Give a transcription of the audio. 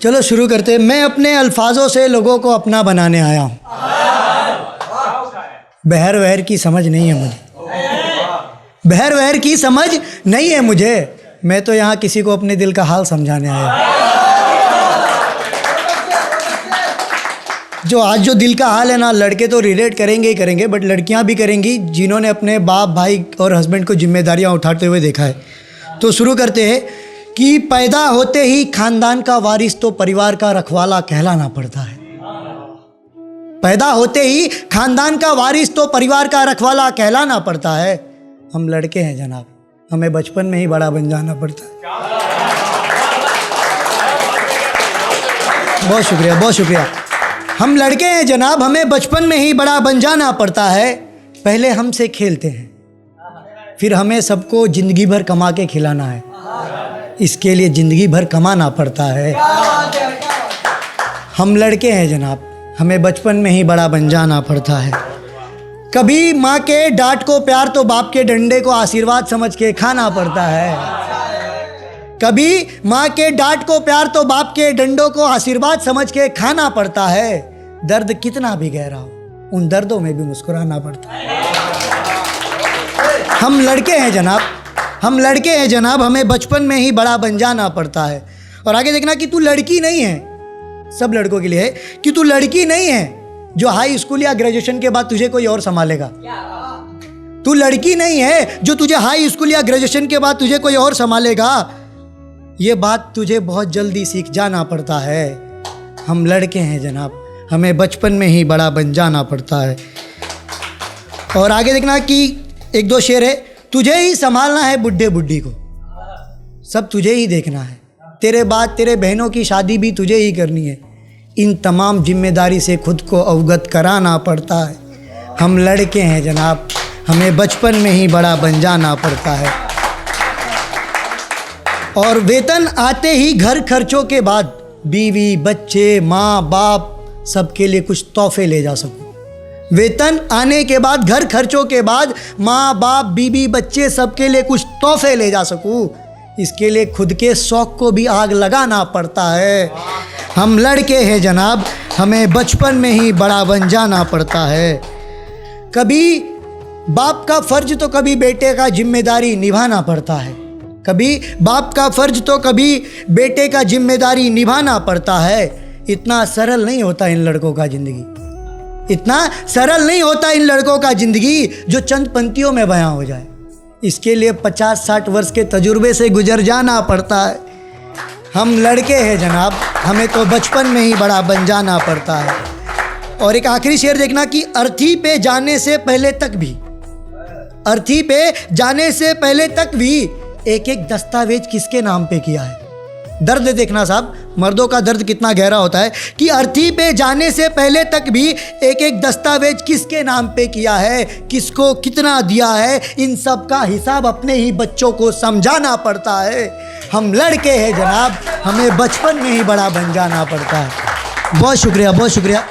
चलो शुरू करते हैं। मैं अपने अल्फाजों से लोगों को अपना बनाने आया हूँ। बहर वहर की समझ नहीं है मुझे, बहर वहर की समझ नहीं है मुझे। मैं तो यहाँ किसी को अपने दिल का हाल समझाने आया हूँ। जो आज जो दिल का हाल है ना, लड़के तो रिलेट करेंगे ही करेंगे, बट लड़कियाँ भी करेंगी जिन्होंने अपने बाप भाई और हस्बैंड को जिम्मेदारियाँ उठाते हुए देखा है। तो शुरू करते हैं कि पैदा होते ही खानदान का वारिस तो परिवार का रखवाला कहलाना पड़ता है। पैदा होते ही खानदान का वारिस तो परिवार का रखवाला कहलाना पड़ता है। हम लड़के हैं जनाब, हमें बचपन में ही बड़ा बन जाना पड़ता है। बहुत शुक्रिया, बहुत शुक्रिया। हम लड़के हैं जनाब, हमें बचपन में ही बड़ा बन जाना पड़ता है। पहले हमसे खेलते हैं, फिर हमें सबको ज़िंदगी भर कमा के खिलाना है। इसके लिए ज़िंदगी भर कमाना पड़ता है। हम लड़के हैं जनाब, हमें बचपन में ही बड़ा बन जाना पड़ता है। कभी माँ के डांट को प्यार तो बाप के डंडे को आशीर्वाद समझ के खाना पड़ता है। कभी माँ के डांट को प्यार तो बाप के डंडों को आशीर्वाद समझ के खाना पड़ता है। दर्द कितना भी गहरा हो, उन दर्दों में भी मुस्कुराना पड़ता है। हम लड़के हैं जनाब, हम लड़के हैं जनाब, हमें बचपन में ही बड़ा बन जाना पड़ता है। और आगे देखना कि तू लड़की नहीं है, सब लड़कों के लिए है कि तू लड़की नहीं है जो हाई स्कूल या ग्रेजुएशन के बाद तुझे कोई और संभालेगा। तू लड़की नहीं है जो तुझे हाई स्कूल या ग्रेजुएशन के बाद तुझे कोई और संभालेगा। ये बात तुझे बहुत जल्दी सीख जाना पड़ता है। हम लड़के हैं जनाब, हमें बचपन में ही बड़ा बन जाना पड़ता है। और आगे देखना कि एक दो शेर है। तुझे ही संभालना है बुढ़े बुढ़ी को, सब तुझे ही देखना है। तेरे बाद तेरे बहनों की शादी भी तुझे ही करनी है। इन तमाम जिम्मेदारी से खुद को अवगत कराना पड़ता है। हम लड़के हैं जनाब, हमें बचपन में ही बड़ा बन जाना पड़ता है। और वेतन आते ही घर खर्चों के बाद बीवी बच्चे माँ बाप सबके लिए कुछ तोहफे ले जा सकूं। वेतन आने के बाद घर खर्चों के बाद माँ बाप बीवी बच्चे सबके लिए कुछ तोहफे ले जा सकूं। इसके लिए खुद के शौक को भी आग लगाना पड़ता है। हम लड़के हैं जनाब, हमें बचपन में ही बड़ा बन जाना पड़ता है। कभी बाप का फर्ज तो कभी बेटे का जिम्मेदारी निभाना पड़ता है। कभी बाप का फर्ज तो कभी बेटे का जिम्मेदारी निभाना पड़ता है। इतना सरल नहीं होता इन लड़कों का ज़िंदगी, इतना सरल नहीं होता इन लड़कों का ज़िंदगी जो चंद पंक्तियों में बयां हो जाए। इसके लिए 50-60 वर्ष के तजुर्बे से गुजर जाना पड़ता है। हम लड़के हैं जनाब, हमें तो बचपन में ही बड़ा बन जाना पड़ता है। और एक आखिरी शेर देखना कि अर्थी पे जाने से पहले तक भी, अर्थी पे जाने से पहले तक भी एक एक दस्तावेज किसके नाम पे किया है। दर्द देखना साहब, मर्दों का दर्द कितना गहरा होता है कि अर्थी पे जाने से पहले तक भी एक एक दस्तावेज किसके नाम पे किया है, किसको कितना दिया है, इन सब का हिसाब अपने ही बच्चों को समझाना पड़ता है। हम लड़के हैं जनाब, हमें बचपन में ही बड़ा बन जाना पड़ता है। बहुत शुक्रिया, बहुत शुक्रिया।